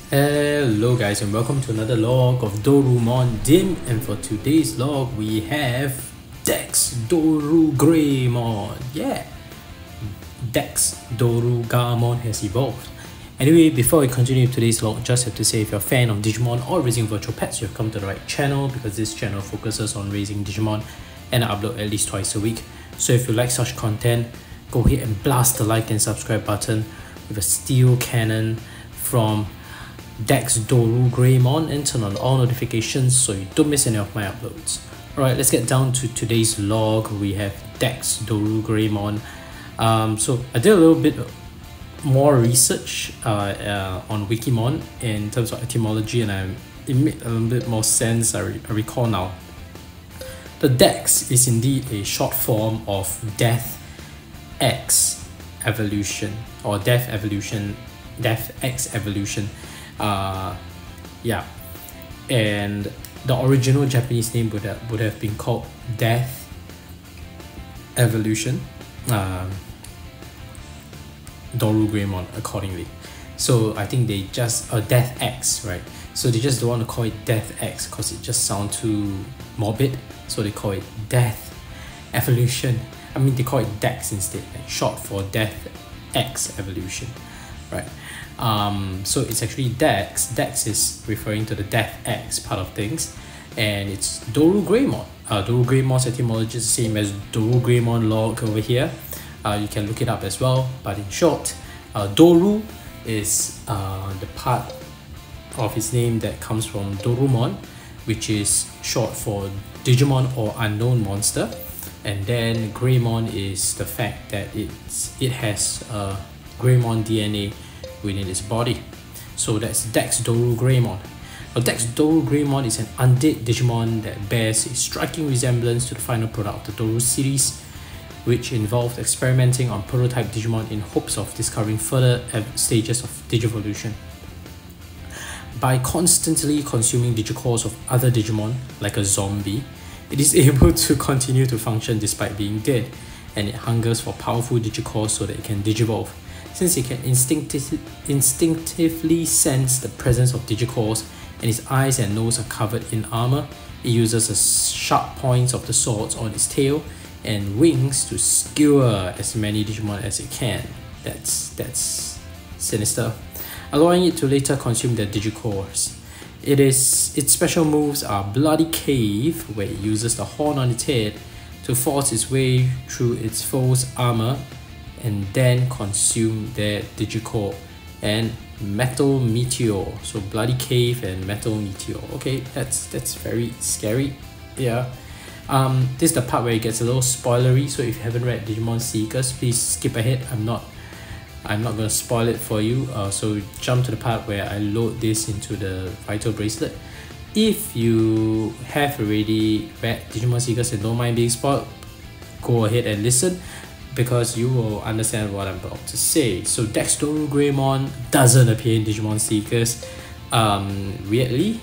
Hello guys, and welcome to another log of DORUmon Dim, and for today's log we have DexDoruGreymon. Yeah, DexDoruGureemon has evolved. Anyway, before we continue today's log, just have to say, if you're a fan of Digimon or raising virtual pets, you've come to the right channel, because this channel focuses on raising Digimon and I upload at least twice a week. So if you like such content, go ahead and blast the like and subscribe button with a steel cannon from DexDoruGreymon and turn on all notifications so you don't miss any of my uploads. Alright, let's get down to today's log. We have DexDoruGreymon. So I did a little bit more research on Wikimon in terms of etymology, and it made a little bit more sense. I recall now. The Dex is indeed a short form of Death-X evolution, or Death-X evolution. Yeah, and the original Japanese name would have been called Death Evolution DORUguremon accordingly. So I think they just Death-X, right? So they just don't want to call it Death-X because it just sounds too morbid, so they call it Death Evolution. I mean, they call it Dex instead, like short for Death-X evolution, right? So it's actually Dex. Dex is referring to the Death-X part of things, and it's DORUguremon. DORUguremon etymology is the same as DORUguremon log over here. You can look it up as well, but in short, Doru is the part of his name that comes from DORUmon, which is short for Digimon or unknown monster, and then Greymon is the fact that it has Greymon DNA within its body. So that's DexDoruGreymon. Now, DexDoruGreymon is an undead Digimon that bears a striking resemblance to the final product of the Doru series, which involved experimenting on prototype Digimon in hopes of discovering further stages of Digivolution. By constantly consuming digicores of other Digimon, like a zombie, it is able to continue to function despite being dead, and it hungers for powerful digicores so that it can digivolve. Since it can instinctively sense the presence of digicores, and its eyes and nose are covered in armor, it uses the sharp points of the swords on its tail and wings to skewer as many Digimon as it can. That's sinister, allowing it to later consume the digicores. Its special moves are Bloody Cave, where it uses the horn on its head to force its way through its foe's armor and then consume their digicore, and Metal Meteor. So Bloody Cave and Metal Meteor. Okay, that's very scary. Yeah. This is the part where it gets a little spoilery, so if you haven't read Digimon Seekers, please skip ahead. I'm not gonna spoil it for you. So jump to the part where I load this into the Vital Bracelet. If you have already read Digimon Seekers and don't mind being spoiled, go ahead and listen, because you will understand what I'm about to say. So DexDoruGreymon doesn't appear in Digimon Seekers. Weirdly,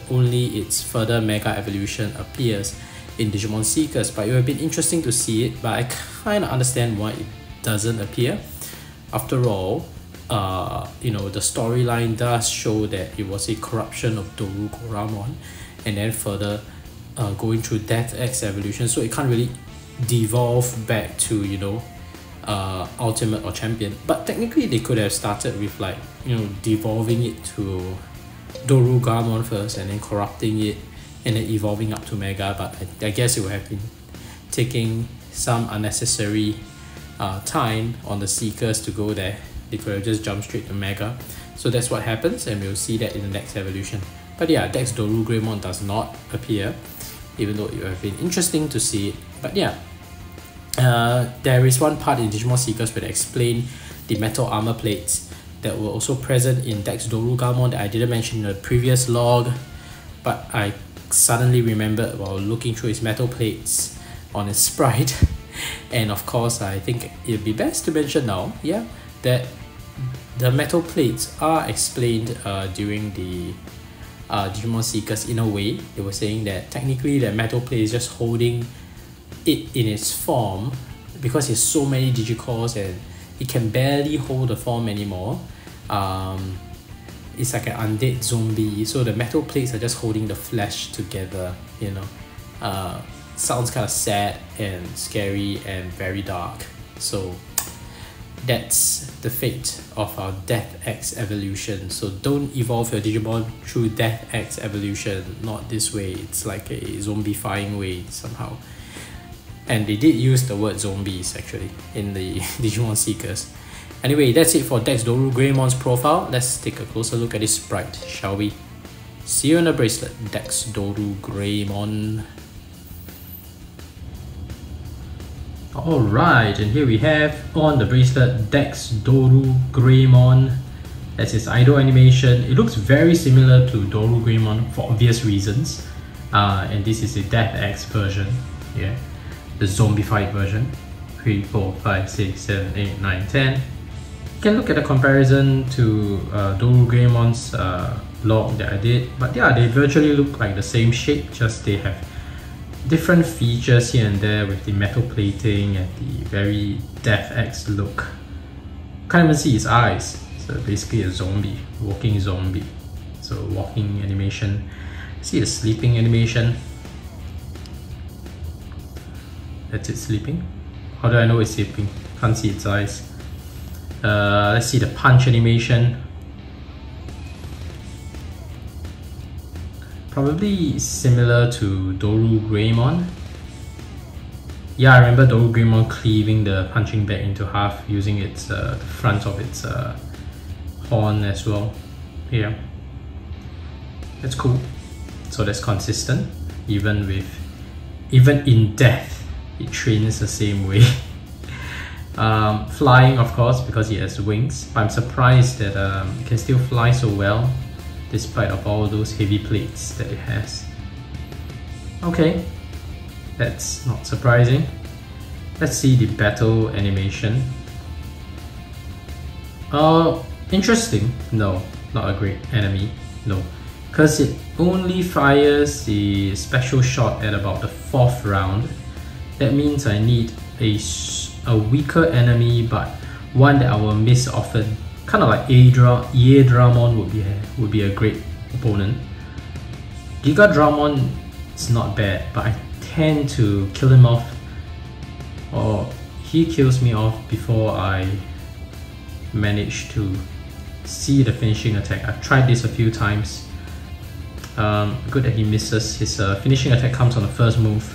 only its further Mega Evolution appears in Digimon Seekers, but it would have been interesting to see it, but I kind of understand why it doesn't appear. After all, you know, the storyline does show that it was a corruption of DORUguremon and then further going through Death-X evolution, so it can't really devolve back to, you know, ultimate or champion. But technically they could have started with, like, you know, devolving it to DORUguremon first and then corrupting it and then evolving up to Mega, but I guess it would have been taking some unnecessary time on the Seekers to go there. They could have just jumped straight to Mega. So that's what happens, and we'll see that in the next evolution. But yeah, DexDoruGreymon does not appear, even though it would have been interesting to see it. But yeah, there is one part in Digimon Seekers where they explain the metal armor plates that were also present in DexDoruGureemon that I didn't mention in the previous log, but I suddenly remembered while looking through his metal plates on his sprite. And of course, I think it'd be best to mention now, yeah, that the metal plates are explained during the Digimon Seekers in a way. They were saying that technically the metal plate is just holding it in its form, because there's so many digicores and it can barely hold the form anymore. it's like an undead zombie, so the metal plates are just holding the flesh together, you know. Sounds kind of sad and scary and very dark. So that's the fate of our Death-X evolution. So don't evolve your Digimon through Death-X evolution, not this way. It's like a zombifying way somehow. And they did use the word zombies actually in the Digimon Seekers. Anyway, that's it for DexDoruGreymon's profile. Let's take a closer look at this sprite, shall we? See you in the bracelet, DexDoruGreymon. Alright, and here we have on the bracelet DexDoruGreymon. That's his idle animation. It looks very similar to DoruGreymon for obvious reasons. And this is a Death-X version. Yeah, the zombified version. 3, 4, 5, 6, 7, 8, 9, 10. You can look at the comparison to DoruGreymon's log that I did, but yeah, they virtually look like the same shape, just they have different features here and there with the metal plating and the very Death-X look. Can't even see his eyes, so basically a zombie, walking zombie. So walking animation. See the sleeping animation. That's it, sleeping. How do I know it's sleeping? Can't see its eyes. Let's see the punch animation. Probably similar to DoruGreymon. Yeah, I remember DoruGreymon cleaving the punching bag into half using its the front of its horn as well. Yeah, that's cool. So that's consistent. Even in death, it trains the same way. Flying, of course, because he has wings. But I'm surprised that it can still fly so well despite of all those heavy plates that it has. Okay, that's not surprising. Let's see the battle animation. Interesting. No, not a great enemy. No, because it only fires the special shot at about the 4th round. That means I need a weaker enemy, but one that I will miss often. Kind of like Ryudamon would be a great opponent. Digimon is not bad, but I tend to kill him off, or he kills me off before I manage to see the finishing attack. I've tried this a few times. Good that he misses. His finishing attack comes on the first move,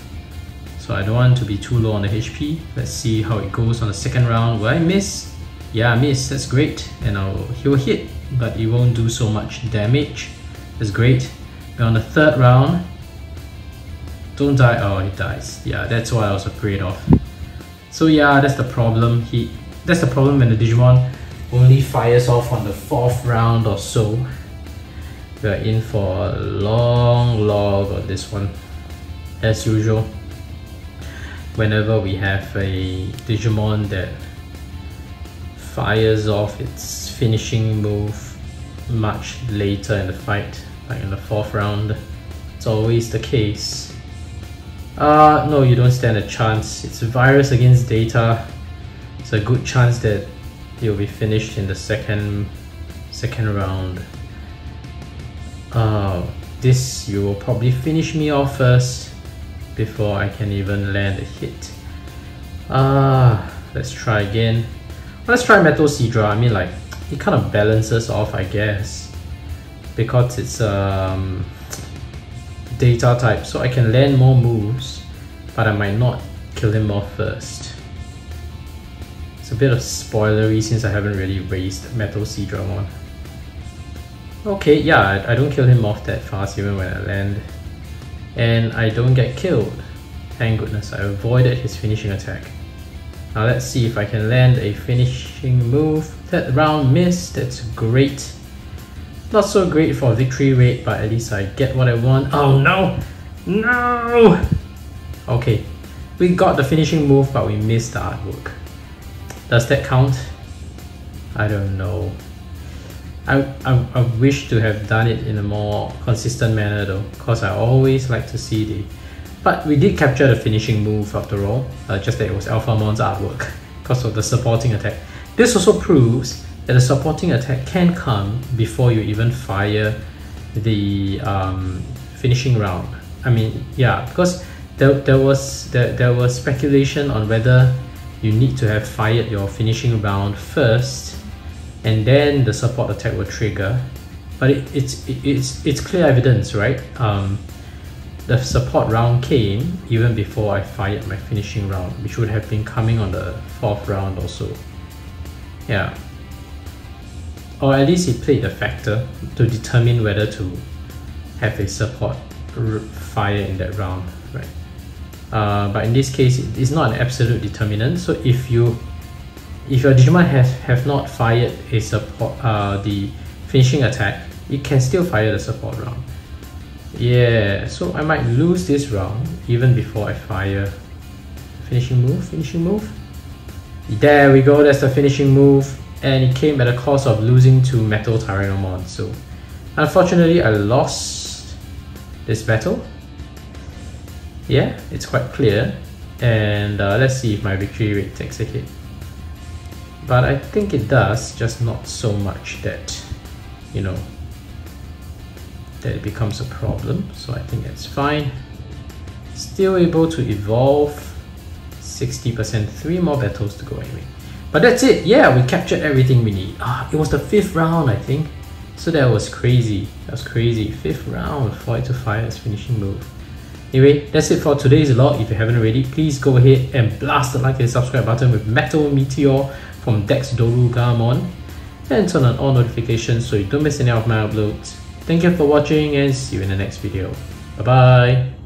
so I don't want to be too low on the HP. Let's see how it goes on the 2nd round. Will I miss? Yeah, I miss. That's great. And he will hit, but it won't do so much damage. That's great. And on the 3rd round, don't die. Oh, he dies. Yeah, that's what I was afraid of. So yeah, that's the problem. That's the problem when the Digimon only fires off on the 4th round or so. We're in for a long log on this one, as usual. Whenever we have a Digimon that fires off its finishing move much later in the fight, like in the 4th round, it's always the case. No, you don't stand a chance. It's a virus against data. It's a good chance that you'll be finished in the second round. This, you will probably finish me off first before I can even land a hit. Let's try again. Let's try Metal Seadra. I mean, like, it kind of balances off, I guess, because it's data type, so I can land more moves, but I might not kill him off first. It's a bit of spoilery since I haven't really raised Metal Seadra on. Okay, yeah, I don't kill him off that fast even when I land, and I don't get killed. Thank goodness, I avoided his finishing attack. Now let's see if I can land a finishing move. That round missed. That's great. Not so great for victory rate, but at least I get what I want. Oh no! No! Okay, we got the finishing move, but we missed the artwork. Does that count? I don't know. I wish to have done it in a more consistent manner though, because I always like to see the... But we did capture the finishing move after all, just that it was Alphamon's artwork because of the supporting attack. This also proves that the supporting attack can come before you even fire the finishing round. I mean, yeah, because there was speculation on whether you need to have fired your finishing round first and then the support attack will trigger, but it's clear evidence, right? The support round came even before I fired my finishing round, which would have been coming on the 4th round or so. Yeah, or at least it played a factor to determine whether to have a support fire in that round, right? But in this case, it's not an absolute determinant. So if your Digimon have not fired a support, the finishing attack, it can still fire the support round. Yeah, so I might lose this round even before I fire finishing move. There we go, that's the finishing move, and it came at a cost of losing to Metal Tyrannomon. So unfortunately I lost this battle. Yeah, it's quite clear, and let's see if my victory rate takes a hit. But I think it does, just not so much that, you know, that it becomes a problem. So I think that's fine. Still able to evolve 60%, 3 more battles to go anyway. But that's it, yeah, we captured everything we need. It was the 5th round, I think. So that was crazy, 5th round for it to fire its finishing move. Anyway, that's it for today's vlog. If you haven't already, please go ahead and blast the like and subscribe button with Metal Meteor from DexDoruGuymon, and turn on all notifications so you don't miss any of my uploads. Thank you for watching and see you in the next video. Bye bye!